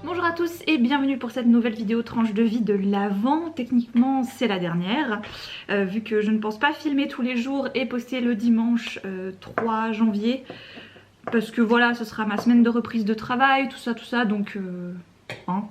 Bonjour à tous et bienvenue pour cette nouvelle vidéo tranche de vie de l'Avent. Techniquement c'est la dernière, vu que je ne pense pas filmer tous les jours et poster le dimanche 3 janvier. Parce que voilà, ce sera ma semaine de reprise de travail, tout ça, donc... hein.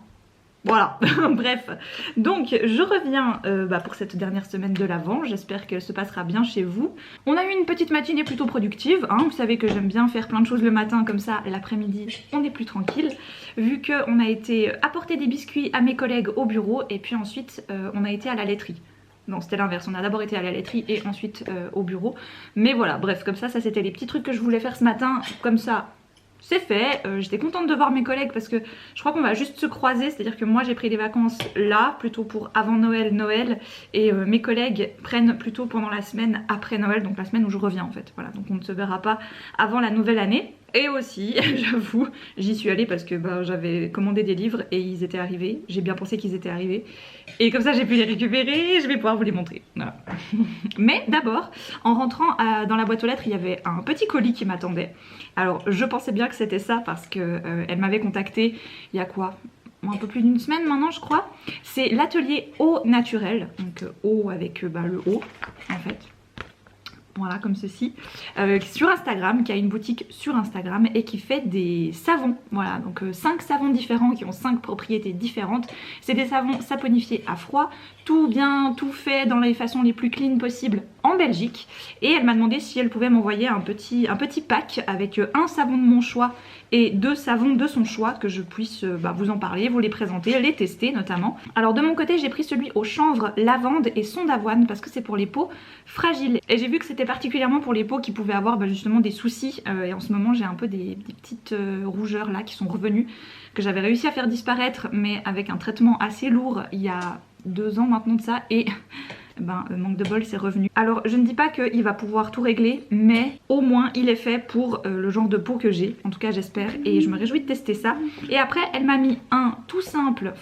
Voilà, bref. Donc je reviens pour cette dernière semaine de l'Avent, j'espère qu'elle se passera bien chez vous. On a eu une petite matinée plutôt productive, hein. Vous savez que j'aime bien faire plein de choses le matin comme ça, l'après-midi on est plus tranquille. Vu qu'on a été apporter des biscuits à mes collègues au bureau et puis ensuite on a été à la laiterie. Non, c'était l'inverse, on a d'abord été à la laiterie et ensuite au bureau. Mais voilà, bref, comme ça c'était les petits trucs que je voulais faire ce matin, comme ça... C'est fait, j'étais contente de voir mes collègues parce que je crois qu'on va juste se croiser, c'est-à-dire que moi j'ai pris des vacances là, plutôt pour avant Noël, et mes collègues prennent plutôt pendant la semaine après Noël, donc la semaine où je reviens en fait, voilà, donc on ne se verra pas avant la nouvelle année. Et aussi, j'avoue, j'y suis allée parce que j'avais commandé des livres et ils étaient arrivés, j'ai bien pensé qu'ils étaient arrivés, et comme ça j'ai pu les récupérer, je vais pouvoir vous les montrer, voilà. Mais d'abord, en rentrant dans la boîte aux lettres, il y avait un petit colis qui m'attendait. Alors je pensais bien que c'était ça parce que elle m'avait contacté il y a quoi, un peu plus d'une semaine maintenant je crois. C'est l'atelier Eau Naturelle, donc eau avec le O en fait. Voilà, comme ceci, sur Instagram, qui a une boutique sur Instagram et qui fait des savons. Voilà, donc 5 savons différents qui ont 5 propriétés différentes. C'est des savons saponifiés à froid, tout fait dans les façons les plus clean possibles en Belgique. Et elle m'a demandé si elle pouvait m'envoyer un petit pack avec un savon de mon choix et 2 savons de son choix, que je puisse vous en parler, vous les présenter, les tester notamment. Alors de mon côté j'ai pris celui au chanvre, lavande et son d'avoine parce que c'est pour les peaux fragiles. Et j'ai vu que c'était particulièrement pour les peaux qui pouvaient avoir justement des soucis, et en ce moment j'ai un peu des petites rougeurs là qui sont revenues, que j'avais réussi à faire disparaître mais avec un traitement assez lourd il y a 2 ans maintenant de ça, et manque de bol c'est revenu. Alors je ne dis pas qu'il va pouvoir tout régler, mais au moins il est fait pour le genre de peau que j'ai, en tout cas j'espère, et je me réjouis de tester ça. Et après elle m'a mis un tout simple,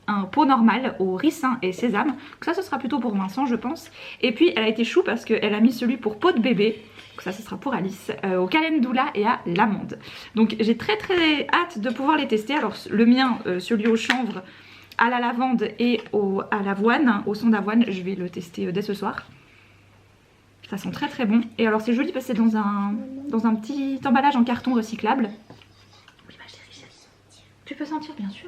un pot normal au ricin et sésame, donc ça ce sera plutôt pour Vincent je pense. Et puis elle a été chou parce qu'elle a mis celui pour peau de bébé, donc ça ce sera pour Alice, au calendula et à l'amande. Donc j'ai très hâte de pouvoir les tester. Alors le mien, celui au chanvre, à la lavande et à l'avoine, au son d'avoine, je vais le tester dès ce soir. Ça sent très bon. Et alors c'est joli parce que c'est dans un petit emballage en carton recyclable. Oui ma chérie, tu peux sentir bien sûr.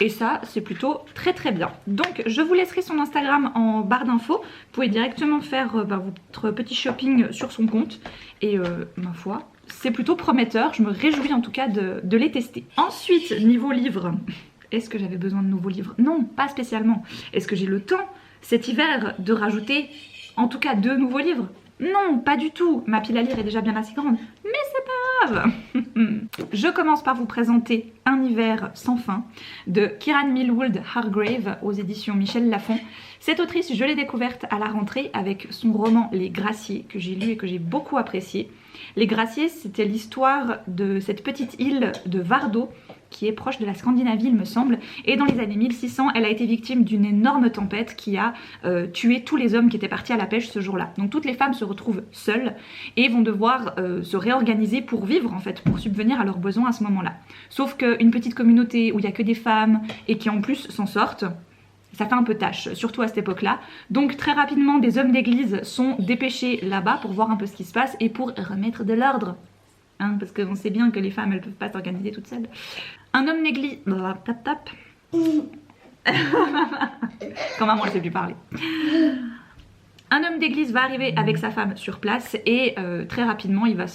Et ça c'est plutôt très bien. Donc je vous laisserai son Instagram en barre d'infos. Vous pouvez directement faire votre petit shopping sur son compte. Et ma foi, c'est plutôt prometteur. Je me réjouis en tout cas de les tester. Ensuite, niveau livres, est-ce que j'avais besoin de nouveaux livres? Non, pas spécialement. Est-ce que j'ai le temps cet hiver de rajouter en tout cas 2 nouveaux livres? Non, pas du tout. Ma pile à lire est déjà bien assez grande. Mais c'est pas grave. Je commence par vous présenter Un hiver sans fin de Kiran Millwood Hargrave aux éditions Michel Lafon. Cette autrice, je l'ai découverte à la rentrée avec son roman Les Graciers, que j'ai lu et que j'ai beaucoup apprécié. Les Graciers, c'était l'histoire de cette petite île de Vardo qui est proche de la Scandinavie il me semble, et dans les années 1600 elle a été victime d'une énorme tempête qui a tué tous les hommes qui étaient partis à la pêche ce jour-là. Donc toutes les femmes se retrouvent seules et vont devoir se réorganiser pour vivre en fait, pour subvenir à leurs besoins à ce moment-là. Sauf qu'une petite communauté où il n'y a que des femmes et qui en plus s'en sortent, ça fait un peu tâche, surtout à cette époque-là. Donc très rapidement des hommes d'église sont dépêchés là-bas pour voir un peu ce qui se passe et pour remettre de l'ordre. Hein, parce qu'on sait bien que les femmes elles peuvent pas s'organiser toutes seules. Un homme d'église... Tap. Quand maman elle sait plus parler. Un homme d'église va arriver avec sa femme sur place et très rapidement il va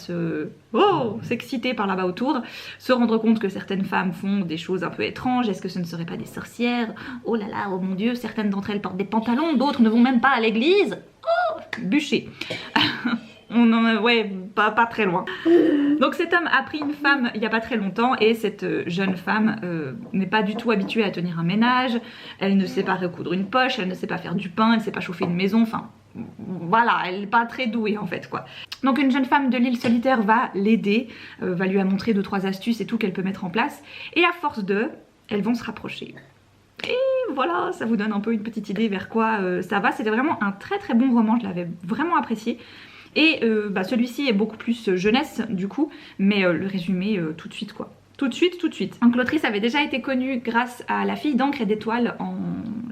s'exciter par là-bas autour, se rendre compte que certaines femmes font des choses un peu étranges. Est-ce que ce ne seraient pas des sorcières? Oh là là, oh mon dieu, certaines d'entre elles portent des pantalons, d'autres ne vont même pas à l'église. Oh, bûcher. On en a, ouais, pas très loin. Donc cet homme a pris une femme il n'y a pas très longtemps et cette jeune femme n'est pas du tout habituée à tenir un ménage. Elle ne sait pas recoudre une poche, elle ne sait pas faire du pain, elle ne sait pas chauffer une maison, enfin voilà, elle n'est pas très douée en fait quoi. Donc une jeune femme de l'île solitaire va l'aider, va lui montrer 2-3 astuces et tout qu'elle peut mettre en place, et à force elles vont se rapprocher. Et voilà, ça vous donne un peu une petite idée vers quoi ça va. C'était vraiment un très bon roman, je l'avais vraiment apprécié. Et celui-ci est beaucoup plus jeunesse du coup, mais le résumé tout de suite quoi. Tout de suite, tout de suite. Donc l'autrice avait déjà été connue grâce à La fille d'encre et d'étoiles en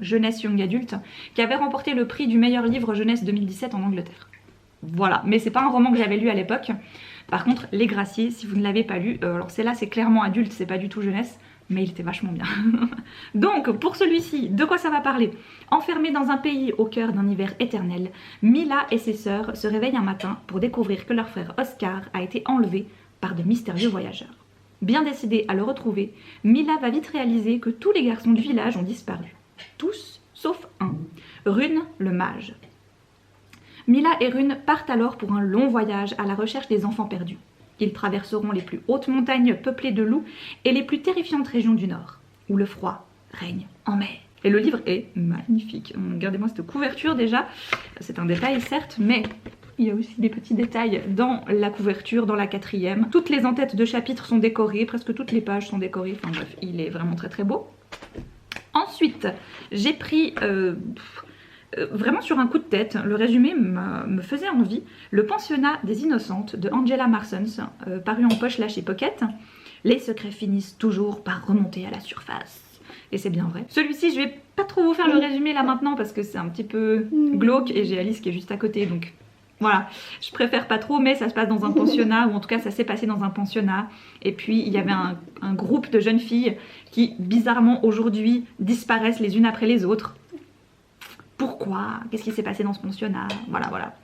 jeunesse young adulte, qui avait remporté le prix du meilleur livre jeunesse 2017 en Angleterre. Voilà, mais c'est pas un roman que j'avais lu à l'époque. Par contre, Les Graciés, si vous ne l'avez pas lu, alors c'est là, c'est clairement adulte, c'est pas du tout jeunesse, mais il était vachement bien. Donc, pour celui-ci, de quoi ça va parler? Enfermée dans un pays au cœur d'un hiver éternel, Mila et ses sœurs se réveillent un matin pour découvrir que leur frère Oscar a été enlevé par de mystérieux voyageurs. Bien décidée à le retrouver, Mila va vite réaliser que tous les garçons du village ont disparu. Tous, sauf un, Rune le mage. Mila et Rune partent alors pour un long voyage à la recherche des enfants perdus. Ils traverseront les plus hautes montagnes peuplées de loups et les plus terrifiantes régions du nord, où le froid règne en mer. Et le livre est magnifique. Regardez-moi cette couverture déjà. C'est un détail certes, mais il y a aussi des petits détails dans la couverture, dans la 4e. Toutes les en-têtes de chapitres sont décorées, presque toutes les pages sont décorées. Enfin bref, il est vraiment très très beau. Ensuite, j'ai pris... vraiment sur un coup de tête, le résumé me faisait envie. Le pensionnat des innocentes de Angela Marsons, paru en poche là chez Pocket. Les secrets finissent toujours par remonter à la surface. Et c'est bien vrai. Celui-ci, je vais pas trop vous faire le résumé là maintenant parce que c'est un petit peu glauque et j'ai Alice qui est juste à côté, donc voilà, je préfère pas trop, mais ça se passe dans un pensionnat, ou en tout cas ça s'est passé dans un pensionnat. Et puis il y avait un groupe de jeunes filles qui bizarrement aujourd'hui disparaissent les unes après les autres. Pourquoi? Qu'est-ce qui s'est passé dans ce pensionnat? Voilà.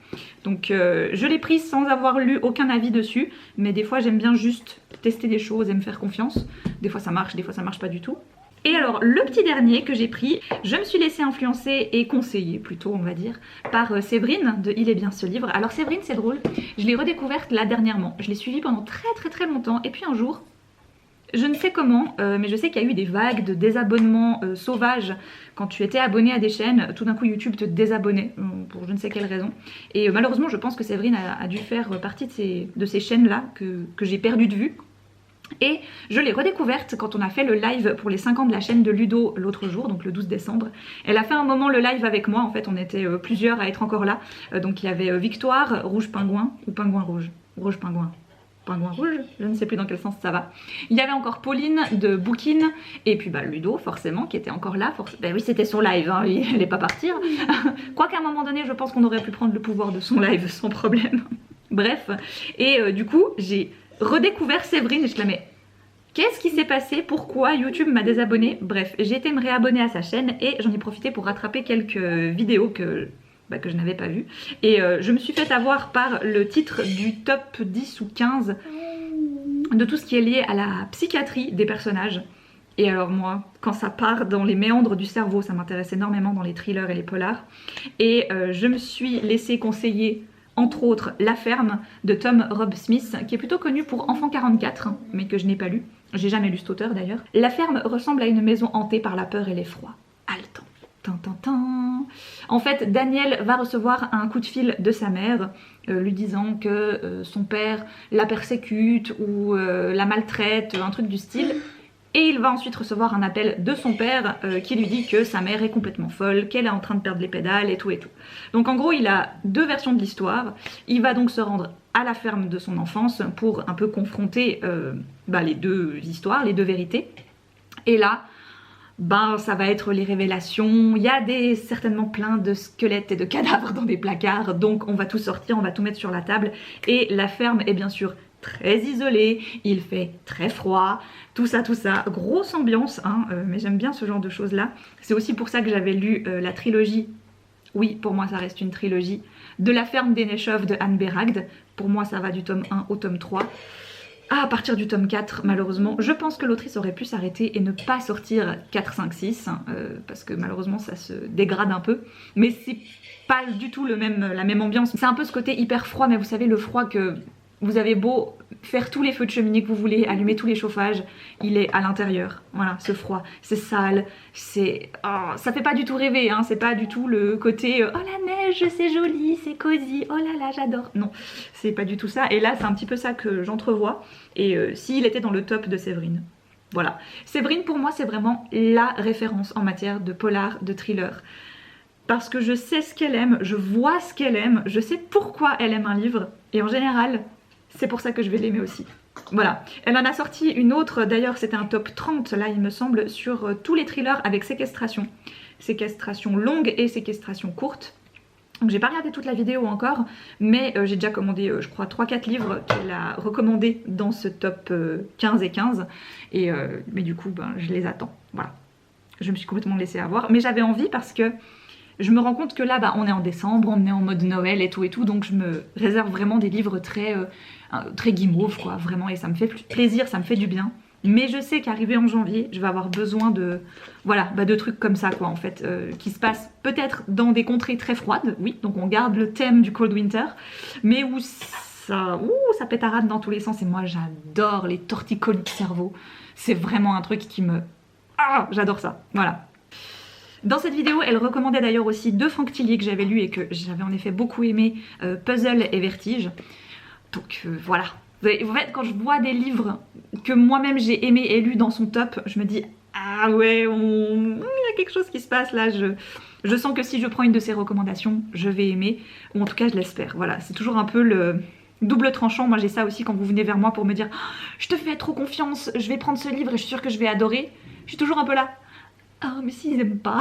Donc je l'ai prise sans avoir lu aucun avis dessus, mais des fois j'aime bien juste tester des choses et me faire confiance. Des fois ça marche pas du tout. Et alors le petit dernier que j'ai pris, je me suis laissée influencer et conseiller plutôt on va dire par Séverine de Il est bien ce livre. Alors Séverine c'est drôle, je l'ai redécouverte là dernièrement, je l'ai suivie pendant très longtemps et puis un jour, je ne sais comment, mais je sais qu'il y a eu des vagues de désabonnements sauvages quand tu étais abonné à des chaînes, tout d'un coup YouTube te désabonnait pour je ne sais quelle raison. Et malheureusement je pense que Séverine a dû faire partie de ces chaînes là que j'ai perdu de vue. Et je l'ai redécouverte quand on a fait le live pour les 5 ans de la chaîne de Ludo l'autre jour, donc le 12 décembre. Elle a fait un moment le live avec moi, en fait on était plusieurs à être encore là. Donc il y avait Victoire, Rouge Pingouin, ou Pingouin Rouge, Rouge Pingouin. Pingouin rouge, je ne sais plus dans quel sens ça va. Il y avait encore Pauline de Bookin, et puis bah, Ludo forcément qui était encore là. Ben oui c'était son live, hein, elle n'est pas partie. Quoiqu'à un moment donné je pense qu'on aurait pu prendre le pouvoir de son live sans problème. Bref, et du coup j'ai redécouvert Séverine et je la mets. Qu'est-ce qui s'est passé? Pourquoi YouTube m'a désabonné? Bref, j'ai été me réabonner à sa chaîne et j'en ai profité pour rattraper quelques vidéos que je n'avais pas vues. Et je me suis fait avoir par le titre du top 10 ou 15 de tout ce qui est lié à la psychiatrie des personnages. Et alors moi, quand ça part dans les méandres du cerveau, ça m'intéresse énormément dans les thrillers et les polars. Et je me suis laissée conseiller entre autres La Ferme de Tom Rob Smith, qui est plutôt connu pour Enfant 44, mais que je n'ai pas lu. J'ai jamais lu cet auteur d'ailleurs. La Ferme ressemble à une maison hantée par la peur et l'effroi. Haletant. En fait, Daniel va recevoir un coup de fil de sa mère lui disant que son père la persécute ou la maltraite, un truc du style. Et il va ensuite recevoir un appel de son père qui lui dit que sa mère est complètement folle, qu'elle est en train de perdre les pédales et tout et tout. Donc en gros, il a deux versions de l'histoire. Il va donc se rendre à la ferme de son enfance pour un peu confronter les deux histoires, les deux vérités. Et là, ça va être les révélations. Il y a certainement plein de squelettes et de cadavres dans des placards. Donc on va tout sortir, on va tout mettre sur la table. Et la ferme est bien sûr très isolé, il fait très froid, tout ça, grosse ambiance, hein, mais j'aime bien ce genre de choses là. C'est aussi pour ça que j'avais lu la trilogie, oui pour moi ça reste une trilogie, de La Ferme des Nechov de Anne Beragd. Pour moi ça va du tome 1 au tome 3. À partir du tome 4 malheureusement, je pense que l'autrice aurait pu s'arrêter et ne pas sortir 4, 5, 6, parce que malheureusement ça se dégrade un peu, mais c'est pas du tout la même ambiance. C'est un peu ce côté hyper froid, mais vous savez le froid que... Vous avez beau faire tous les feux de cheminée que vous voulez, allumer tous les chauffages, il est à l'intérieur. Voilà, ce froid, c'est sale, c'est... Oh, ça fait pas du tout rêver, hein, c'est pas du tout le côté oh la neige, c'est joli, c'est cosy, oh là là, j'adore. Non, c'est pas du tout ça. Et là, c'est un petit peu ça que j'entrevois. Et s'il était dans le top de Séverine. Voilà. Séverine, pour moi, c'est vraiment la référence en matière de polar, de thriller. Parce que je sais ce qu'elle aime, je vois ce qu'elle aime, je sais pourquoi elle aime un livre. Et en général... c'est pour ça que je vais l'aimer aussi. Voilà, elle en a sorti une autre, d'ailleurs c'était un top 30 là il me semble, sur tous les thrillers avec séquestration. Séquestration longue et séquestration courte. Donc j'ai pas regardé toute la vidéo encore, mais j'ai déjà commandé je crois 3-4 livres qu'elle a recommandés dans ce top 15 et 15. Et, mais du coup ben, je les attends, voilà. Je me suis complètement laissée avoir, mais j'avais envie parce que je me rends compte que là, bah, on est en décembre, on est en mode Noël et tout, donc je me réserve vraiment des livres très guimauve, quoi, vraiment, et ça me fait plaisir, ça me fait du bien. Mais je sais qu'arrivé en janvier, je vais avoir besoin de, voilà, bah, de trucs comme ça, quoi, en fait, qui se passent peut-être dans des contrées très froides, oui, donc on garde le thème du Cold Winter, mais où ça pétarade dans tous les sens, et moi j'adore les torticolis de cerveau, c'est vraiment un truc qui me... Ah, j'adore ça, voilà. Dans cette vidéo, elle recommandait d'ailleurs aussi 2 Franck Tillier que j'avais lu et que j'avais en effet beaucoup aimé, Puzzle et Vertige. Donc voilà. En fait, quand je vois des livres que moi-même j'ai aimé et lu dans son top, je me dis ah ouais, il y a quelque chose qui se passe là. Je sens que si je prends une de ses recommandations, je vais aimer, ou en tout cas je l'espère. Voilà, c'est toujours un peu le double tranchant. Moi j'ai ça aussi quand vous venez vers moi pour me dire oh, je te fais trop confiance, je vais prendre ce livre et je suis sûre que je vais adorer. Je suis toujours un peu là. Ah mais s'ils aiment pas.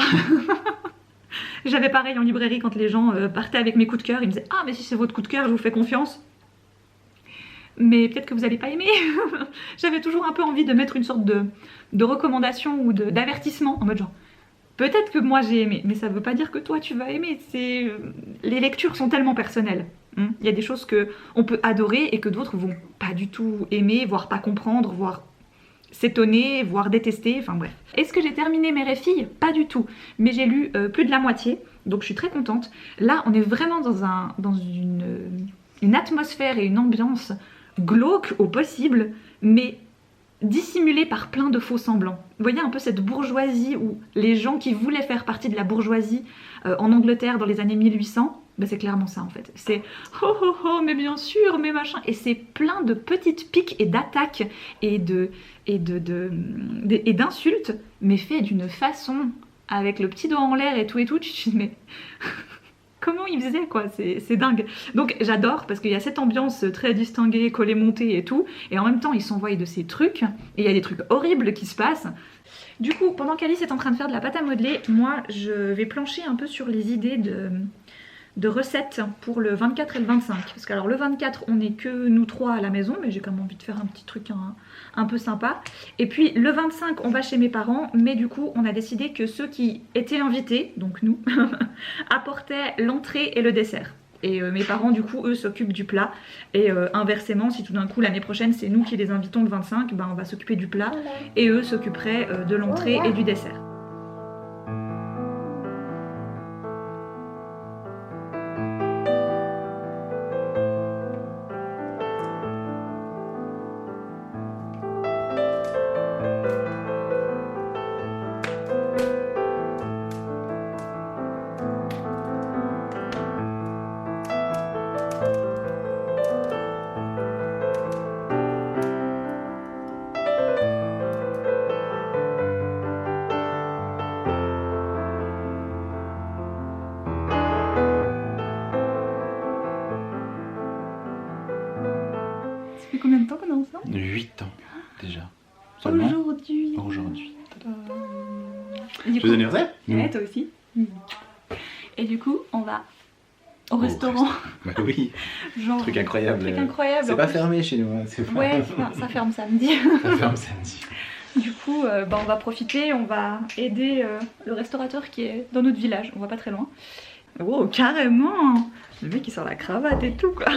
J'avais pareil en librairie quand les gens partaient avec mes coups de cœur, ils me disaient ah mais si c'est votre coup de cœur je vous fais confiance. Mais peut-être que vous n'allez pas aimer. J'avais toujours un peu envie de mettre une sorte de recommandation ou d'avertissement en mode genre peut-être que moi j'ai aimé, mais ça veut pas dire que toi tu vas aimer. Les lectures sont tellement personnelles. Il y a des choses que on peut adorer et que d'autres vont pas du tout aimer, voire pas comprendre, voire s'étonner, voire détester, enfin bref. Est-ce que j'ai terminé Mère et Fille? Pas du tout, mais j'ai lu plus de la moitié, donc je suis très contente. Là, on est vraiment dans une atmosphère et une ambiance glauque au possible, mais dissimulée par plein de faux semblants. Vous voyez un peu cette bourgeoisie où les gens qui voulaient faire partie de la bourgeoisie en Angleterre dans les années 1800, ben c'est clairement ça en fait. C'est oh oh oh mais bien sûr mais machin, et c'est plein de petites piques et d'attaques et d'insultes, mais fait d'une façon avec le petit doigt en l'air et tout, tu te dis mais comment ils faisaient quoi, c'est dingue. Donc j'adore parce qu'il y a cette ambiance très distinguée, collée montée et tout, et en même temps ils s'envoient de ces trucs, et il y a des trucs horribles qui se passent. Du coup, pendant qu'Alice est en train de faire de la pâte à modeler, moi je vais plancher un peu sur les idées de recettes pour le 24 et le 25. Parce que alors le 24 on n'est que nous 3 à la maison, mais j'ai quand même envie de faire un petit truc un peu sympa. Et puis le 25 on va chez mes parents, mais du coup on a décidé que ceux qui étaient invités, donc nous, apportaient l'entrée et le dessert. Et mes parents du coup eux s'occupent du plat, et inversement si tout d'un coup l'année prochaine c'est nous qui les invitons le 25, ben on va s'occuper du plat et eux s'occuperaient de l'entrée et du dessert. Combien de temps qu'on est ensemble? 8 ans déjà. Aujourd'hui. Joyeux anniversaire. Ouais, toi aussi. Et du coup, on va au restaurant. Bah oui. Genre, truc incroyable. Truc incroyable. C'est pas fermé chez nous. Hein. Pas... Ouais, ça ferme samedi. Ça ferme samedi. Du coup, bah, on va profiter, on va aider le restaurateur qui est dans notre village. On va pas très loin. Oh, carrément. Le mec il sort la cravate et tout quoi.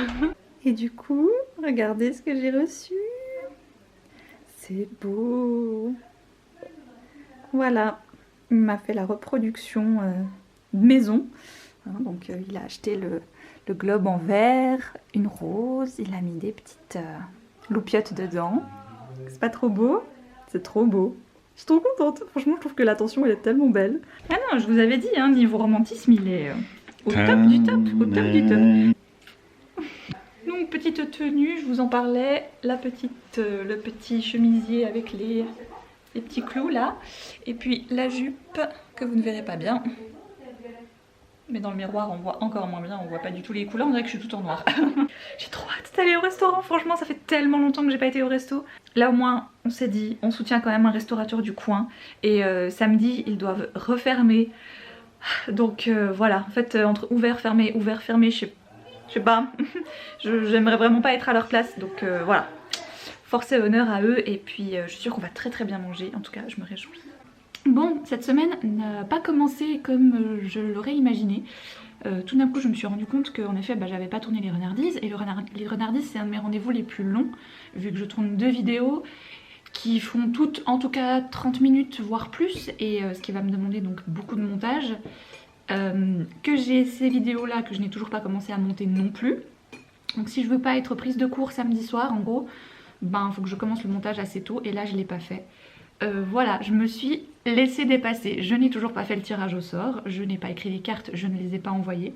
Et du coup, regardez ce que j'ai reçu. C'est beau. Voilà, il m'a fait la reproduction maison. Hein, donc il a acheté le globe en verre, une rose, il a mis des petites loupiottes dedans. C'est pas trop beau? C'est trop beau. Je suis trop contente. Franchement, je trouve que l'attention elle est tellement belle. Ah non, je vous avais dit, hein, niveau romantisme, il est au top du top, au top du top. Donc petite tenue, je vous en parlais, le petit chemisier avec les petits clous là, et puis la jupe que vous ne verrez pas bien. Mais dans le miroir on voit encore moins bien, on voit pas du tout les couleurs, on dirait que je suis tout en noir. J'ai trop hâte d'aller au restaurant, franchement ça fait tellement longtemps que j'ai pas été au resto. Là au moins on s'est dit, on soutient quand même un restaurateur du coin. Et samedi ils doivent refermer. Donc voilà, en fait entre ouvert, fermé, je sais pas. J'aimerais vraiment pas être à leur place, donc voilà. Force et honneur à eux, et puis je suis sûre qu'on va très bien manger, en tout cas je me réjouis. Bon, cette semaine n'a pas commencé comme je l'aurais imaginé. Tout d'un coup je me suis rendu compte qu'en effet j'avais pas tourné les Renardises, et les Renardises c'est un de mes rendez-vous les plus longs, vu que je tourne 2 vidéos qui font toutes en tout cas 30 minutes voire plus, et ce qui va me demander donc beaucoup de montage. Que j'ai ces vidéos là que je n'ai toujours pas commencé à monter non plus. Donc si je veux pas être prise de court samedi soir en gros, ben faut que je commence le montage assez tôt, et là je l'ai pas fait. Voilà, je me suis laissée dépasser. Je n'ai toujours pas fait le tirage au sort, je n'ai pas écrit les cartes, je ne les ai pas envoyées.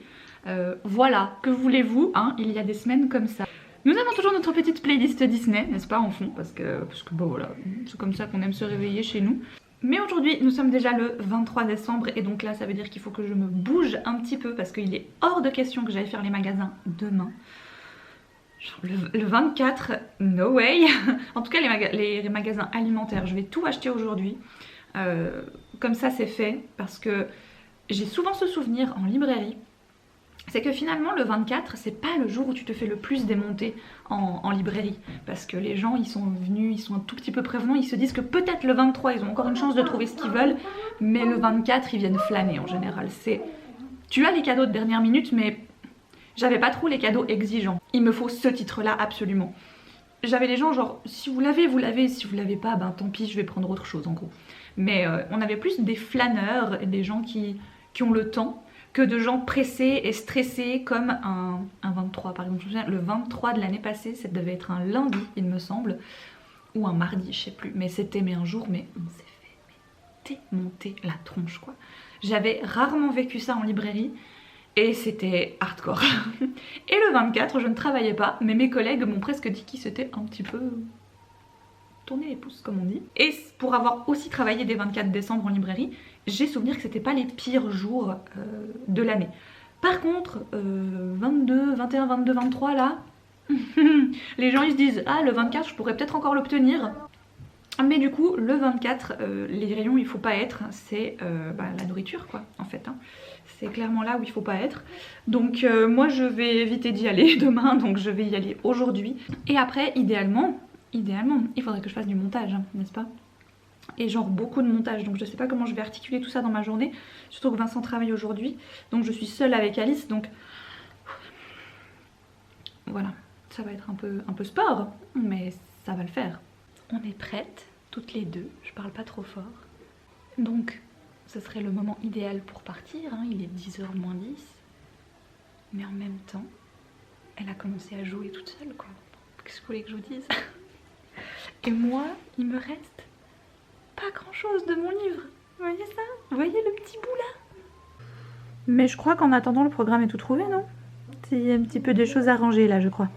Voilà, que voulez-vous, hein, il y a des semaines comme ça. Nous avons toujours notre petite playlist Disney, n'est-ce pas, en fond, parce que bon voilà, c'est comme ça qu'on aime se réveiller chez nous. Mais aujourd'hui, nous sommes déjà le 23 décembre, et donc là ça veut dire qu'il faut que je me bouge un petit peu, parce qu'il est hors de question que j'aille faire les magasins demain. Le 24, no way. En tout cas les magasins alimentaires, je vais tout acheter aujourd'hui. Comme ça c'est fait, parce que j'ai souvent ce souvenir en librairie. C'est que finalement le 24 c'est pas le jour où tu te fais le plus démonter en librairie. Parce que les gens ils sont venus, ils sont un tout petit peu prévenants, ils se disent que peut-être le 23 ils ont encore une chance de trouver ce qu'ils veulent. Mais le 24 ils viennent flâner en général. Tu as les cadeaux de dernière minute, mais j'avais pas trop les cadeaux exigeants. Il me faut ce titre là absolument. J'avais les gens genre si vous l'avez, vous l'avez, si vous l'avez pas, ben tant pis je vais prendre autre chose en gros. Mais on avait plus des flâneurs, des gens qui ont le temps, que de gens pressés et stressés comme un 23 par exemple. Je me souviens, le 23 de l'année passée, ça devait être un lundi il me semble, ou un mardi, je sais plus, mais c'était un jour, mais on s'est fait démonter la tronche quoi. J'avais rarement vécu ça en librairie, et c'était hardcore. Et le 24 je ne travaillais pas, mais mes collègues m'ont presque dit qu'ils s'étaient un petit peu tourné les pouces comme on dit. Et pour avoir aussi travaillé dès 24 décembre en librairie, j'ai souvenir que c'était pas les pires jours de l'année. Par contre 22, 21, 22, 23 là, les gens ils se disent ah le 24 je pourrais peut-être encore l'obtenir. Mais du coup le 24 les rayons il faut pas être, c'est la nourriture quoi en fait hein. C'est clairement là où il faut pas être. Donc moi je vais éviter d'y aller demain, donc je vais y aller aujourd'hui. Et après idéalement il faudrait que je fasse du montage hein, n'est-ce pas? Et genre beaucoup de montage, donc je sais pas comment je vais articuler tout ça dans ma journée. Surtout que Vincent travaille aujourd'hui, donc je suis seule avec Alice, donc voilà, ça va être un peu sport, mais ça va le faire. On est prêtes, toutes les deux, je parle pas trop fort. Donc ce serait le moment idéal pour partir, hein. Il est 10h moins 10. Mais en même temps, elle a commencé à jouer toute seule quoi. Qu'est-ce que vous voulez que je vous dise? Et moi, il me reste pas grand chose de mon livre. Vous voyez ça? Vous voyez le petit bout là? Mais je crois qu'en attendant le programme est tout trouvé, non? Il y a un petit peu de choses à ranger là je crois.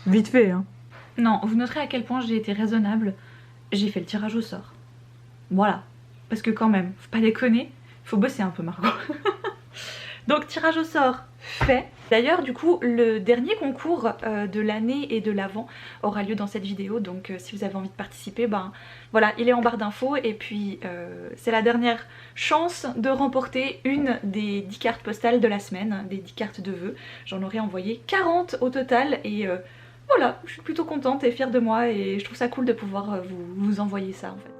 Vite fait hein. Non, vous noterez à quel point j'ai été raisonnable. J'ai fait le tirage au sort. Voilà. Parce que quand même, faut pas déconner, faut bosser un peu Margot. Donc tirage au sort fait. D'ailleurs du coup le dernier concours de l'année et de l'avant aura lieu dans cette vidéo, donc si vous avez envie de participer, ben voilà, il est en barre d'infos. Et puis c'est la dernière chance de remporter une des 10 cartes postales de la semaine, des 10 cartes de vœux. J'en aurais envoyé 40 au total, et voilà, je suis plutôt contente et fière de moi, et je trouve ça cool de pouvoir vous envoyer ça en fait.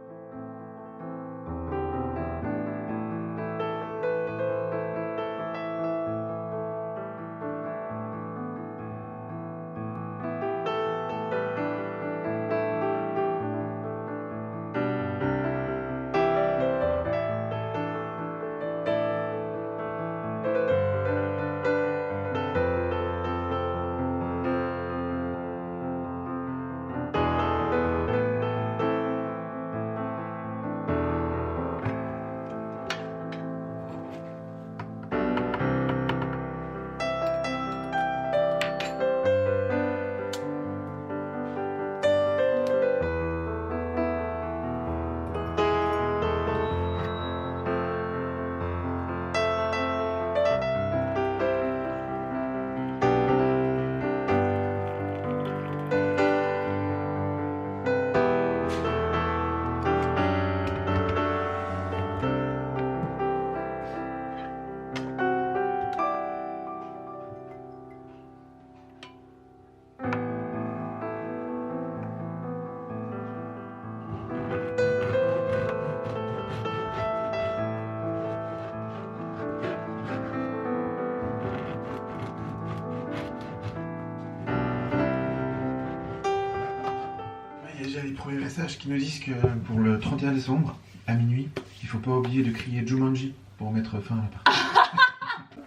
déjà les premiers messages qui nous disent que pour le 31 décembre, à minuit, il faut pas oublier de crier Jumanji pour mettre fin à la partie.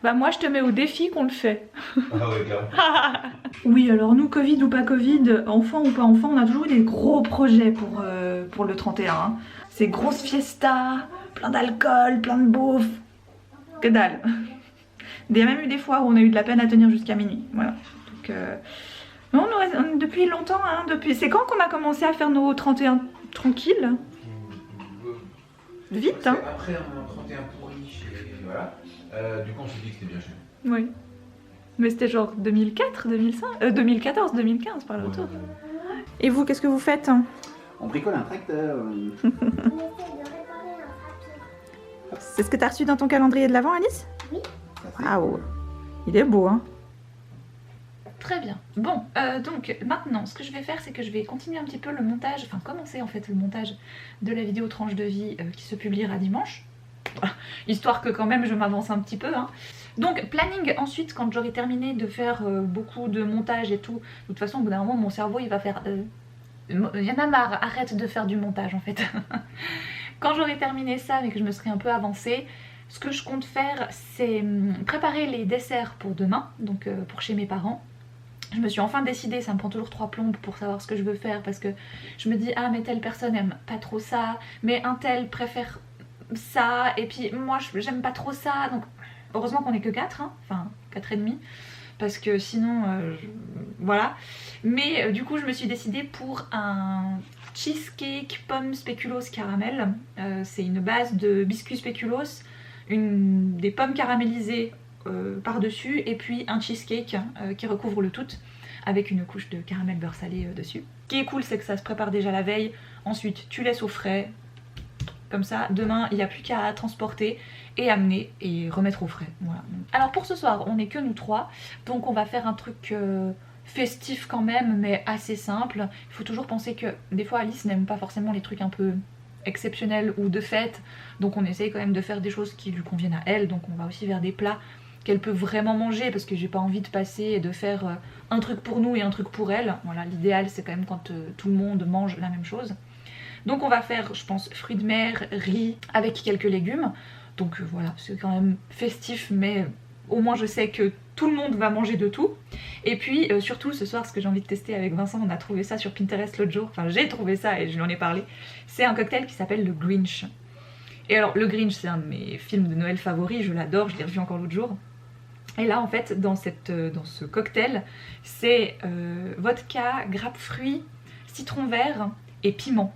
Bah moi je te mets au défi qu'on le fait. Ah ouais, grave. Oui, alors nous, Covid ou pas Covid, enfant ou pas enfant, on a toujours eu des gros projets pour le 31. Hein. Ces grosses fiestas, plein d'alcool, plein de bouffe. Que dalle. Il y a même eu des fois où on a eu de la peine à tenir jusqu'à minuit. Voilà. Donc, non, depuis longtemps, hein, c'est quand qu'on a commencé à faire nos 31 tranquilles? Vite, hein. Après un 31 pourri, et voilà. Du coup, on s'est dit que c'était bien cher. Oui. Mais c'était genre 2004, 2005, 2014, 2015 par là autour. Et vous, qu'est-ce que vous faites? On bricole un tracteur. C'est ce que t'as reçu dans ton calendrier de l'Avent, Alice? Oui. Waouh, il est beau, hein. Très bien. Bon, donc maintenant, ce que je vais faire, c'est que je vais continuer un petit peu le montage, enfin commencer en fait le montage de la vidéo tranche de vie qui se publiera dimanche. Voilà. Histoire que quand même je m'avance un petit peu, hein. Donc planning ensuite, quand j'aurai terminé de faire beaucoup de montage et tout. De toute façon, au bout d'un moment, mon cerveau il va faire... il y en a marre, arrête de faire du montage en fait. Quand j'aurai terminé ça et que je me serai un peu avancée, ce que je compte faire, c'est préparer les desserts pour demain, donc pour chez mes parents. Je me suis enfin décidée, ça me prend toujours 3 plombes pour savoir ce que je veux faire parce que je me dis ah mais telle personne aime pas trop ça, mais un tel préfère ça, et puis moi j'aime pas trop ça, donc heureusement qu'on est que 4, hein, enfin 4 et demi, parce que sinon voilà. Mais du coup je me suis décidée pour un cheesecake pomme spéculoos caramel. C'est une base de biscuit spéculoos, des pommes caramélisées par-dessus et puis un cheesecake qui recouvre le tout avec une couche de caramel beurre salé dessus. Ce qui est cool, c'est que ça se prépare déjà la veille, ensuite tu laisses au frais, comme ça demain il n'y a plus qu'à transporter et amener et remettre au frais. Voilà. Alors pour ce soir on n'est que nous 3, donc on va faire un truc festif quand même, mais assez simple. Il faut toujours penser que des fois Alice n'aime pas forcément les trucs un peu exceptionnels ou de fête, donc on essaye quand même de faire des choses qui lui conviennent à elle, donc on va aussi vers des plats qu'elle peut vraiment manger, parce que j'ai pas envie de passer et de faire un truc pour nous et un truc pour elle. Voilà, l'idéal c'est quand même quand tout le monde mange la même chose. Donc on va faire, je pense, fruits de mer, riz avec quelques légumes. Donc voilà, c'est quand même festif, mais au moins je sais que tout le monde va manger de tout. Et puis surtout ce soir, ce que j'ai envie de tester avec Vincent, on a trouvé ça sur Pinterest l'autre jour, enfin j'ai trouvé ça et je lui en ai parlé. C'est un cocktail qui s'appelle le Grinch. Et alors le Grinch c'est un de mes films de Noël favoris, je l'adore, je l'ai revu encore l'autre jour. Et là en fait dans ce cocktail c'est vodka, grapefruit, citron vert et piment.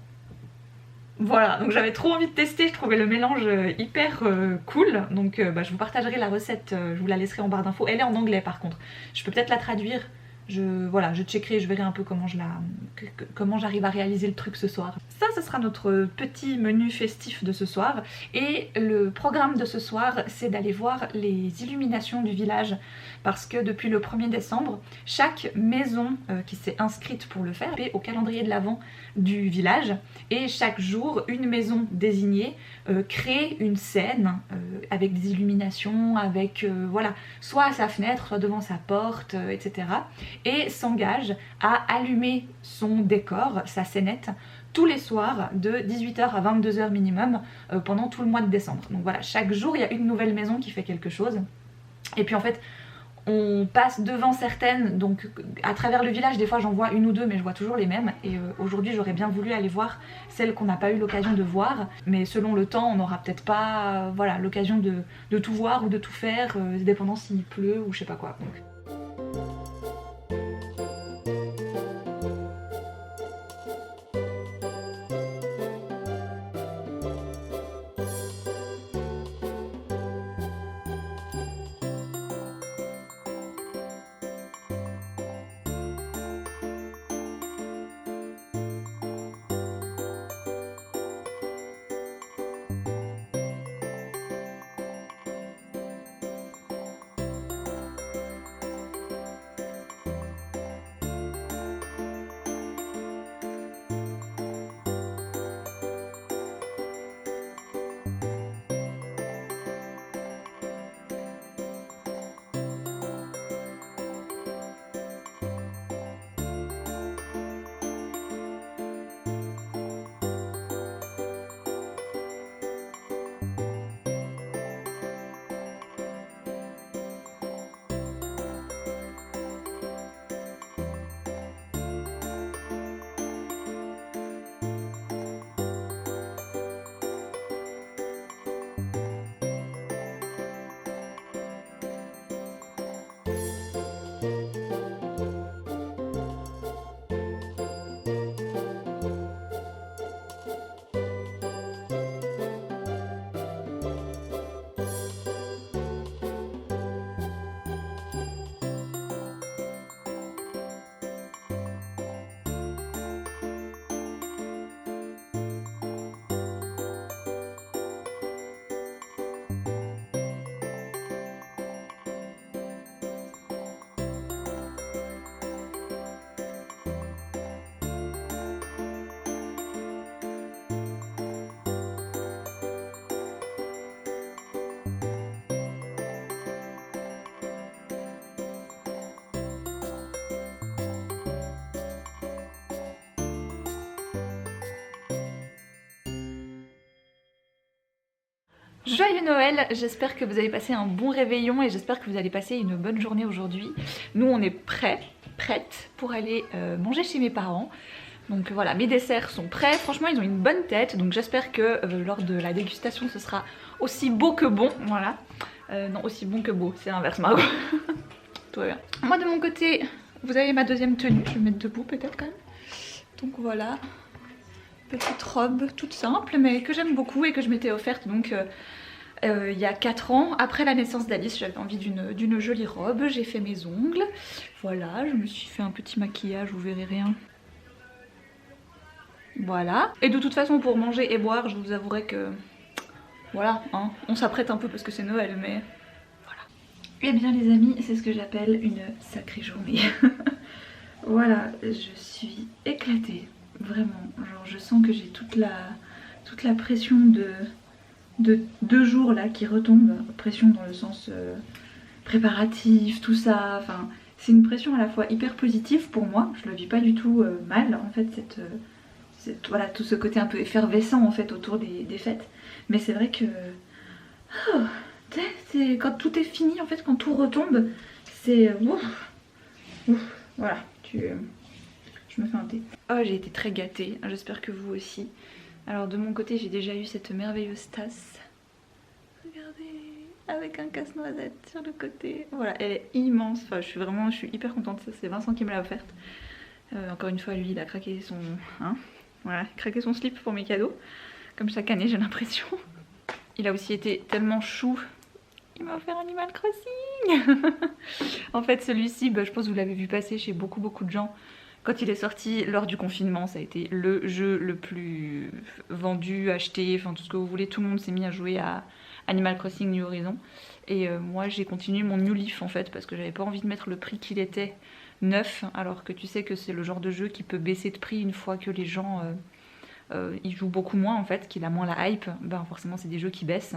Voilà, donc j'avais trop envie de tester, je trouvais le mélange hyper cool, donc je vous partagerai la recette, je vous la laisserai en barre d'infos. Elle est en anglais par contre, je peux peut-être la traduire, voilà, je checkerai, je verrai un peu comment j'arrive à réaliser le truc ce soir. Ça, ce sera notre petit menu festif de ce soir, et le programme de ce soir c'est d'aller voir les illuminations du village, parce que depuis le 1er décembre, chaque maison qui s'est inscrite pour le faire est au calendrier de l'Avent du village, et chaque jour une maison désignée crée une scène avec des illuminations, avec voilà, soit à sa fenêtre, soit devant sa porte, etc. et s'engage à allumer son décor, sa scénette, tous les soirs de 18h à 22h minimum pendant tout le mois de décembre. Donc voilà, chaque jour il y a une nouvelle maison qui fait quelque chose, et puis en fait on passe devant certaines, donc à travers le village, des fois j'en vois une ou deux mais je vois toujours les mêmes, et aujourd'hui j'aurais bien voulu aller voir celles qu'on n'a pas eu l'occasion de voir, mais selon le temps on n'aura peut-être pas voilà, l'occasion de tout voir ou de tout faire, dépendant s'il pleut ou je sais pas quoi. Donc. Joyeux Noël, j'espère que vous avez passé un bon réveillon et j'espère que vous allez passer une bonne journée aujourd'hui. Nous on est prêtes pour aller manger chez mes parents. Donc voilà, mes desserts sont prêts, franchement ils ont une bonne tête, donc j'espère que lors de la dégustation ce sera aussi beau que bon, voilà. Non, aussi bon que beau, c'est l'inverse Margot. Tout va bien. Moi de mon côté, vous avez ma deuxième tenue, je vais me mettre debout peut-être quand même. Donc voilà, petite robe toute simple mais que j'aime beaucoup et que je m'étais offerte donc il y a 4 ans. Après la naissance d'Alice, j'avais envie d'une jolie robe, j'ai fait mes ongles. Voilà, je me suis fait un petit maquillage, vous verrez rien. Voilà. Et de toute façon pour manger et boire, je vous avouerai que... Voilà, hein, on s'apprête un peu parce que c'est Noël, mais... Voilà. Eh bien les amis, c'est ce que j'appelle une sacrée journée. Voilà, je suis éclatée. Vraiment, genre je sens que j'ai toute la pression de 2 jours là qui retombe. Pression dans le sens préparatif, tout ça. Enfin, c'est une pression à la fois hyper positive pour moi. Je le vis pas du tout mal en fait, voilà, tout ce côté un peu effervescent en fait autour des fêtes. Mais c'est vrai que quand tout est fini en fait, quand tout retombe, c'est voilà. Je me fais un thé. Oh, j'ai été très gâtée, j'espère que vous aussi. Alors de mon côté, j'ai déjà eu cette merveilleuse tasse. Regardez, avec un casse-noisette sur le côté. Voilà, elle est immense. Enfin, je suis hyper contente. Ça, c'est Vincent qui me l'a offerte. Encore une fois, lui, il a craqué son, voilà, craqué son slip pour mes cadeaux. Comme chaque année, j'ai l'impression. Il a aussi été tellement chou. Il m'a offert Animal Crossing. En fait, celui-ci, je pense que vous l'avez vu passer chez beaucoup de gens. Quand il est sorti lors du confinement, ça a été le jeu le plus vendu, acheté, enfin tout ce que vous voulez. Tout le monde s'est mis à jouer à Animal Crossing New Horizons. Et moi, j'ai continué mon New Leaf en fait, parce que j'avais pas envie de mettre le prix qu'il était neuf, alors que tu sais que c'est le genre de jeu qui peut baisser de prix une fois que les gens ils jouent beaucoup moins en fait, qu'il a moins la hype. Forcément, c'est des jeux qui baissent.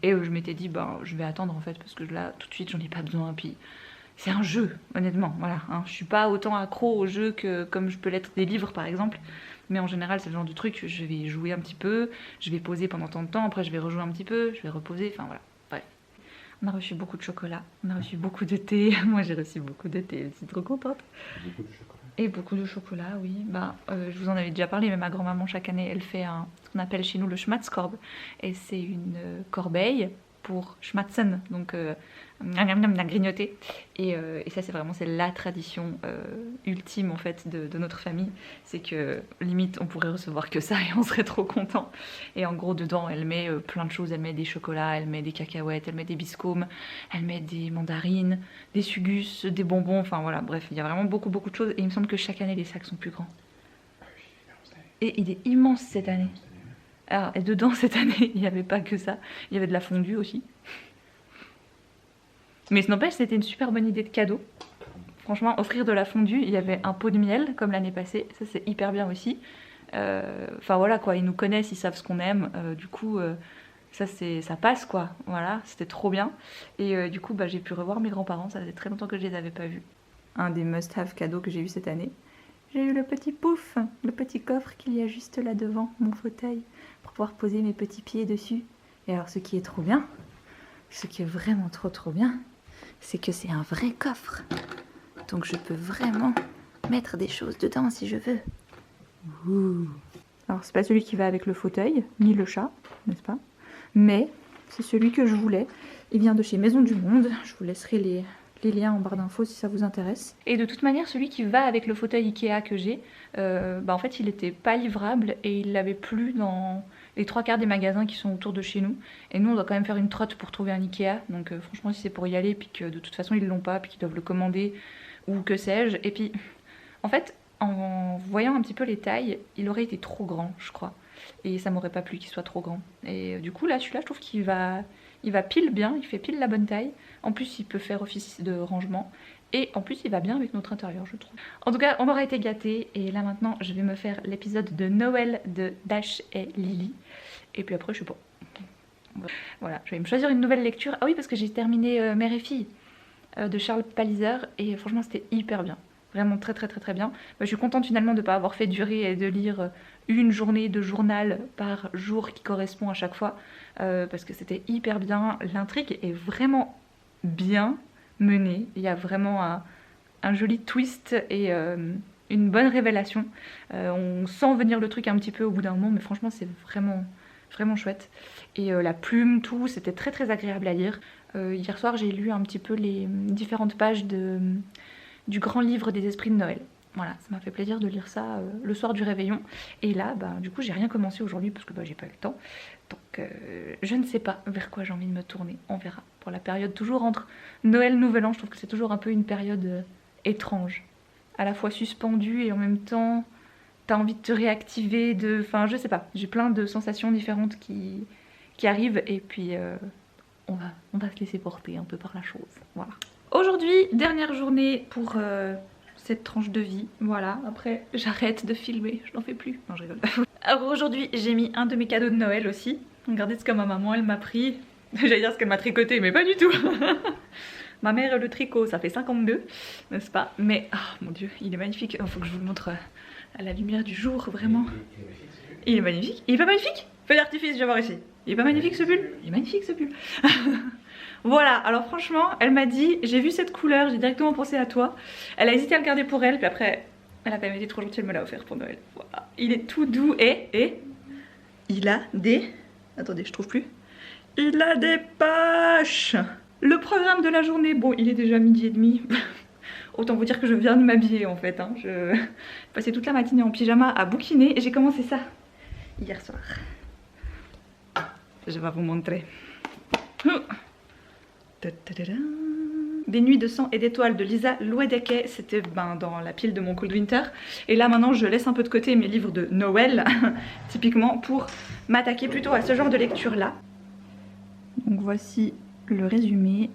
Et je m'étais dit, je vais attendre en fait, parce que là, tout de suite, j'en ai pas besoin. Puis c'est un jeu, honnêtement, voilà. Hein. Je suis pas autant accro au jeu que comme je peux l'être des livres par exemple. Mais en général, c'est le genre de truc, je vais jouer un petit peu, je vais poser pendant tant de temps, après je vais rejouer un petit peu, je vais reposer, enfin voilà. Bref. On a reçu beaucoup de chocolat, on a reçu beaucoup de thé. Moi j'ai reçu beaucoup de thé, je suis trop contente. Beaucoup de chocolat. Et beaucoup de chocolat, oui. Je vous en avais déjà parlé, mais ma grand-maman chaque année, elle fait ce qu'on appelle chez nous le Schmatzkorb. Et c'est une corbeille pour schmatzen, donc grignoter. Et ça c'est la tradition ultime en fait de notre famille. C'est que limite on pourrait recevoir que ça et on serait trop content. Et en gros dedans elle met plein de choses, elle met des chocolats, elle met des cacahuètes, elle met des biscombes, elle met des mandarines, des sugus, des bonbons, enfin voilà, bref, il y a vraiment beaucoup de choses. Et il me semble que chaque année les sacs sont plus grands. Et il est immense cette année. Alors, et dedans cette année il n'y avait pas que ça, il y avait de la fondue aussi. Mais ce n'empêche, c'était une super bonne idée de cadeau. Franchement, offrir de la fondue, il y avait un pot de miel comme l'année passée, ça c'est hyper bien aussi. Enfin voilà quoi, ils nous connaissent, ils savent ce qu'on aime, du coup ça passe quoi, voilà, c'était trop bien. Et du coup j'ai pu revoir mes grands-parents, ça faisait très longtemps que je les avais pas vus. Un des must-have cadeaux que j'ai eu cette année. J'ai eu le petit pouf, le petit coffre qu'il y a juste là devant mon fauteuil pour pouvoir poser mes petits pieds dessus. Et alors ce qui est trop bien, ce qui est vraiment trop bien, c'est que c'est un vrai coffre. Donc je peux vraiment mettre des choses dedans si je veux. Ouh. Alors c'est pas celui qui va avec le fauteuil, ni le chat, n'est-ce pas? Mais c'est celui que je voulais. Il vient de chez Maison du Monde. Je vous laisserai les liens en barre d'infos si ça vous intéresse. Et de toute manière, celui qui va avec le fauteuil Ikea que j'ai, en fait il était pas livrable et il l'avait plus dans les 3/4 des magasins qui sont autour de chez nous. Et nous on doit quand même faire une trotte pour trouver un Ikea. Donc franchement si c'est pour y aller puis que de toute façon ils l'ont pas puis qu'ils doivent le commander ou que sais-je. Et puis en fait en voyant un petit peu les tailles, il aurait été trop grand je crois. Et ça m'aurait pas plu qu'il soit trop grand. Et du coup là celui-là je trouve qu'il va pile bien, il fait pile la bonne taille. En plus il peut faire office de rangement. Et en plus il va bien avec notre intérieur je trouve. En tout cas on aura été gâtés. Et là maintenant je vais me faire l'épisode de Noël de Dash et Lily. Et puis après je sais pas. Voilà, je vais me choisir une nouvelle lecture. Ah oui parce que j'ai terminé Mère et Fille de Charles Palizer. Et franchement c'était hyper bien. vraiment très bien. Je suis contente finalement de ne pas avoir fait durer et de lire une journée de journal par jour qui correspond à chaque fois, parce que c'était hyper bien. L'intrigue est vraiment bien menée, il y a vraiment un joli twist et une bonne révélation. On sent venir le truc un petit peu au bout d'un moment, mais franchement c'est vraiment chouette. Et la plume, tout, c'était très agréable à lire. Hier soir j'ai lu un petit peu les différentes pages du grand livre des esprits de Noël. Voilà, ça m'a fait plaisir de lire ça le soir du réveillon. Et là, du coup, j'ai rien commencé aujourd'hui parce que j'ai pas eu le temps. Donc, je ne sais pas vers quoi j'ai envie de me tourner. On verra. Pour la période toujours entre Noël et Nouvel An, je trouve que c'est toujours un peu une période étrange. À la fois suspendue et en même temps, t'as envie de te réactiver. Enfin, je sais pas. J'ai plein de sensations différentes qui arrivent. Et puis, on va se laisser porter un peu par la chose. Voilà. Aujourd'hui, dernière journée pour cette tranche de vie, voilà, après j'arrête de filmer, je n'en fais plus, non je rigole. Alors aujourd'hui j'ai mis un de mes cadeaux de Noël aussi, regardez ce que ma maman elle m'a pris, j'allais dire ce qu'elle m'a tricoté mais pas du tout. Ma mère le tricot ça fait 52, n'est-ce pas? Mais oh mon dieu, il est magnifique, il faut que je vous le montre à la lumière du jour, vraiment. Il est magnifique, il est pas magnifique? Feu d'artifice, je vais voir ici. Il est pas magnifique ce pull? Il est magnifique ce pull. Voilà, alors franchement, elle m'a dit, j'ai vu cette couleur, j'ai directement pensé à toi. Elle a hésité à le garder pour elle, puis après, elle a quand même été trop gentille, elle me l'a offert pour Noël. Voilà, il est tout doux et il a des... Attendez, je trouve plus. Il a des poches. Le programme de la journée, bon, il est déjà 12h30. Autant vous dire que je viens de m'habiller en fait. Hein. Je passais toute la matinée en pyjama à bouquiner et j'ai commencé ça hier soir. Je vais vous montrer. Des nuits de sang et d'étoiles de Lisa Louedeke, c'était dans la pile de mon Cold Winter. Et là maintenant je laisse un peu de côté mes livres de Noël, typiquement pour m'attaquer plutôt à ce genre de lecture là. Donc voici le résumé.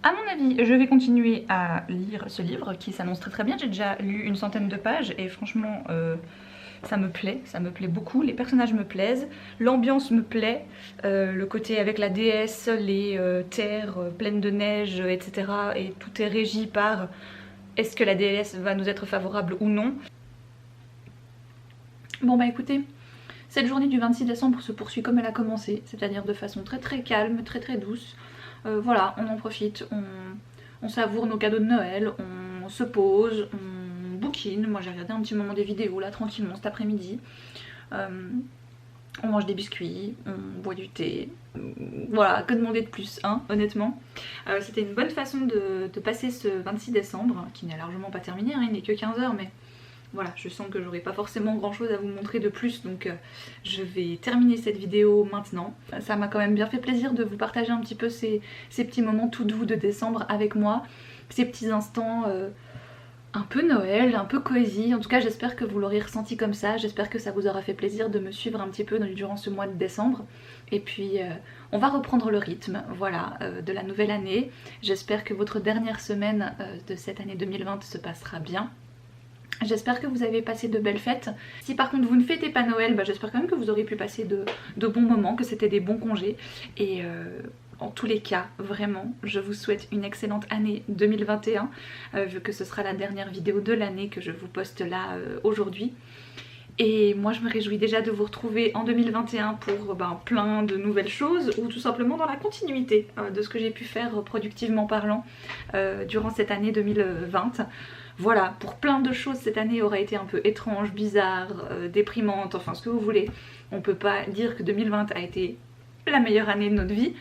À mon avis, je vais continuer à lire ce livre qui s'annonce très bien. J'ai déjà lu une centaine de pages et franchement... ça me plaît beaucoup, les personnages me plaisent, l'ambiance me plaît, le côté avec la déesse, les terres pleines de neige, etc. Et tout est régi par est-ce que la déesse va nous être favorable ou non. Bon bah écoutez, cette journée du 26 décembre se poursuit comme elle a commencé, c'est-à-dire de façon très calme, très douce. Voilà, on en profite, on savoure nos cadeaux de Noël, on se pose, on bouquine. Moi j'ai regardé un petit moment des vidéos là tranquillement cet après-midi. On mange des biscuits, on boit du thé. Voilà, que demander de plus, hein, honnêtement. C'était une bonne façon de passer ce 26 décembre, qui n'est largement pas terminé, hein, il n'est que 15 h, mais voilà, je sens que j'aurai pas forcément grand chose à vous montrer de plus, donc je vais terminer cette vidéo maintenant. Ça m'a quand même bien fait plaisir de vous partager un petit peu ces petits moments tout doux de décembre avec moi, ces petits instants un peu Noël, un peu cosy. En tout cas j'espère que vous l'aurez ressenti comme ça, j'espère que ça vous aura fait plaisir de me suivre un petit peu durant ce mois de décembre. Et puis on va reprendre le rythme, voilà, de la nouvelle année. J'espère que votre dernière semaine de cette année 2020 se passera bien. J'espère que vous avez passé de belles fêtes. Si par contre vous ne fêtez pas Noël, j'espère quand même que vous aurez pu passer de bons moments, que c'était des bons congés. Et en tous les cas, vraiment, je vous souhaite une excellente année 2021, vu que ce sera la dernière vidéo de l'année que je vous poste là aujourd'hui. Et moi je me réjouis déjà de vous retrouver en 2021 pour plein de nouvelles choses, ou tout simplement dans la continuité de ce que j'ai pu faire productivement parlant durant cette année 2020. Voilà, pour plein de choses cette année aurait été un peu étrange, bizarre, déprimante, enfin ce que vous voulez. On peut pas dire que 2020 a été la meilleure année de notre vie,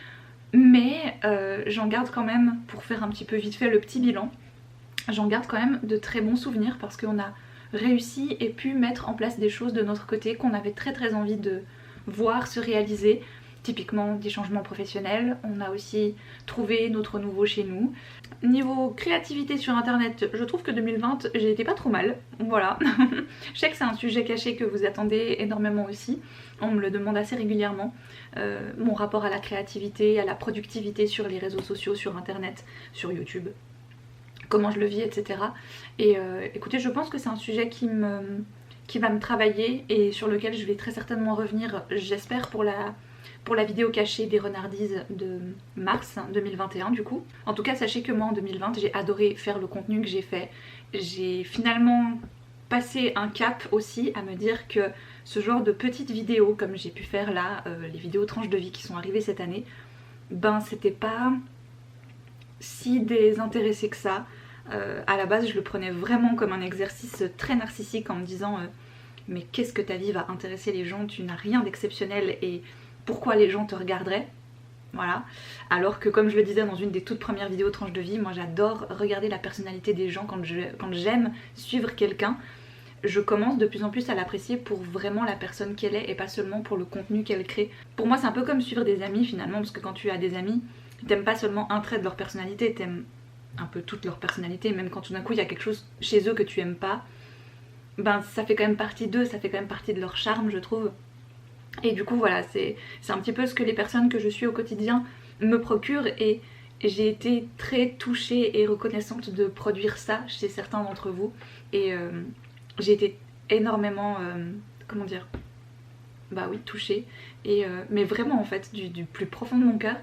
mais j'en garde quand même, pour faire un petit peu vite fait le petit bilan, j'en garde quand même de très bons souvenirs parce qu'on a réussi et pu mettre en place des choses de notre côté qu'on avait très envie de voir se réaliser. Typiquement des changements professionnels, on a aussi trouvé notre nouveau chez nous. Niveau créativité sur internet, je trouve que 2020 j'ai été pas trop mal, voilà. Je sais que c'est un sujet caché que vous attendez énormément aussi, on me le demande assez régulièrement. Mon rapport à la créativité, à la productivité sur les réseaux sociaux, sur internet, sur YouTube, comment je le vis, etc. Et écoutez, je pense que c'est un sujet qui va me travailler et sur lequel je vais très certainement revenir, j'espère pour pour la vidéo cachée des renardises de mars 2021 du coup. En tout cas sachez que moi en 2020 j'ai adoré faire le contenu que j'ai fait. J'ai finalement passé un cap aussi à me dire que ce genre de petites vidéos comme j'ai pu faire là, les vidéos tranches de vie qui sont arrivées cette année, ben c'était pas si désintéressé que ça. À la base je le prenais vraiment comme un exercice très narcissique en me disant mais qu'est-ce que ta vie va intéresser les gens, tu n'as rien d'exceptionnel et pourquoi les gens te regarderaient, voilà. Alors que comme je le disais dans une des toutes premières vidéos tranches de vie, moi j'adore regarder la personnalité des gens quand j'aime suivre quelqu'un. Je commence de plus en plus à l'apprécier pour vraiment la personne qu'elle est et pas seulement pour le contenu qu'elle crée. Pour moi c'est un peu comme suivre des amis finalement, parce que quand tu as des amis, t'aimes pas seulement un trait de leur personnalité, t'aimes un peu toute leur personnalité, même quand tout d'un coup il y a quelque chose chez eux que tu aimes pas, ben ça fait quand même partie d'eux, ça fait quand même partie de leur charme je trouve. Et du coup voilà, c'est un petit peu ce que les personnes que je suis au quotidien me procurent et j'ai été très touchée et reconnaissante de produire ça chez certains d'entre vous. Et j'ai été énormément, comment dire, bah oui, touchée. Et, mais vraiment en fait, du plus profond de mon cœur,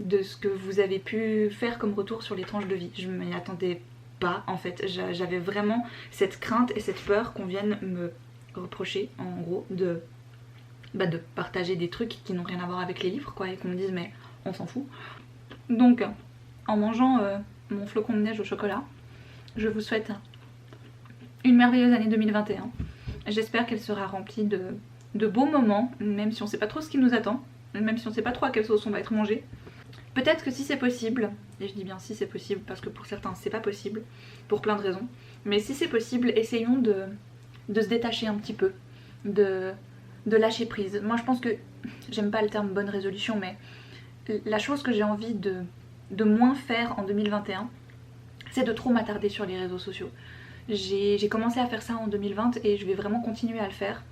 de ce que vous avez pu faire comme retour sur les tranches de vie. Je m'y attendais pas en fait, j'avais vraiment cette crainte et cette peur qu'on vienne me reprocher en gros de partager des trucs qui n'ont rien à voir avec les livres quoi, et qu'on me dise mais on s'en fout. Donc en mangeant mon flocon de neige au chocolat, je vous souhaite une merveilleuse année 2021. J'espère qu'elle sera remplie de beaux moments, même si on sait pas trop ce qui nous attend, même si on sait pas trop à quelle sauce on va être mangé. Peut-être que si c'est possible, et je dis bien si c'est possible parce que pour certains c'est pas possible, pour plein de raisons, mais si c'est possible, essayons de se détacher un petit peu, de lâcher prise. Moi je pense que, j'aime pas le terme bonne résolution, mais la chose que j'ai envie de moins faire en 2021, c'est de trop m'attarder sur les réseaux sociaux. J'ai commencé à faire ça en 2020 et je vais vraiment continuer à le faire.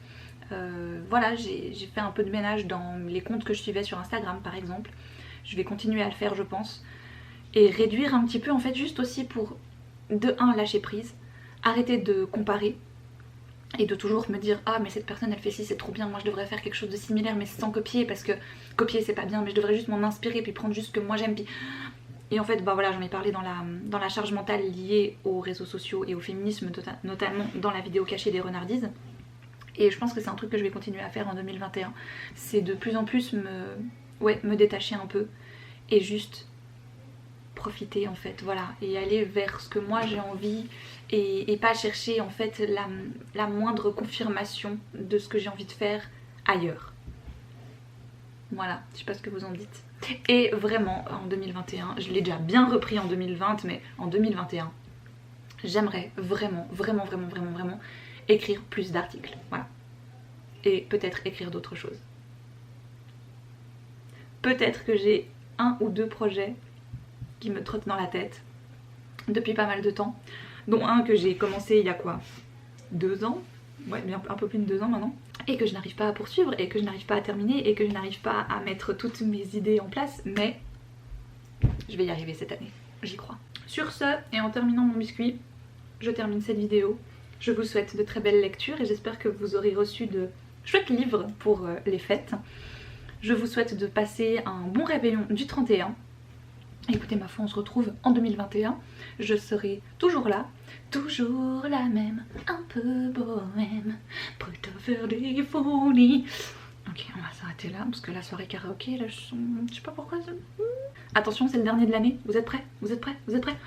Voilà, j'ai fait un peu de ménage dans les comptes que je suivais sur Instagram par exemple. Je vais continuer à le faire je pense. Et réduire un petit peu en fait, juste aussi pour de 1 lâcher prise, arrêter de comparer et de toujours me dire ah mais cette personne elle fait ci, c'est trop bien, moi je devrais faire quelque chose de similaire mais sans copier parce que copier c'est pas bien, mais je devrais juste m'en inspirer puis prendre juste ce que moi j'aime. Et en fait bah voilà, j'en ai parlé dans la charge mentale liée aux réseaux sociaux et au féminisme, notamment dans la vidéo cachée des renardises. Et je pense que c'est un truc que je vais continuer à faire en 2021, c'est de plus en plus me détacher un peu et juste profiter en fait, voilà, et aller vers ce que moi j'ai envie et pas chercher en fait la moindre confirmation de ce que j'ai envie de faire ailleurs. Voilà, je sais pas ce que vous en dites. Et vraiment en 2021, je l'ai déjà bien repris en 2020, mais en 2021 j'aimerais vraiment écrire plus d'articles, voilà, et peut-être écrire d'autres choses. Peut-être que j'ai 1 ou 2 projets qui me trottent dans la tête depuis pas mal de temps, dont un que j'ai commencé il y a quoi, 2 ans, ouais, bien un peu plus de 2 ans maintenant, et que je n'arrive pas à poursuivre, et que je n'arrive pas à terminer, et que je n'arrive pas à mettre toutes mes idées en place, mais je vais y arriver cette année, j'y crois. Sur ce, et en terminant mon biscuit, je termine cette vidéo. Je vous souhaite de très belles lectures et j'espère que vous aurez reçu de chouettes livres pour les fêtes. Je vous souhaite de passer un bon réveillon du 31. Écoutez, ma foi, on se retrouve en 2021. Je serai toujours là, toujours la même, un peu bohème, prête à faire des folies. Ok, on va s'arrêter là parce que la soirée karaoké, là, je sais pas pourquoi. Attention, c'est le dernier de l'année. Vous êtes prêts? Vous êtes prêts? Vous êtes prêts?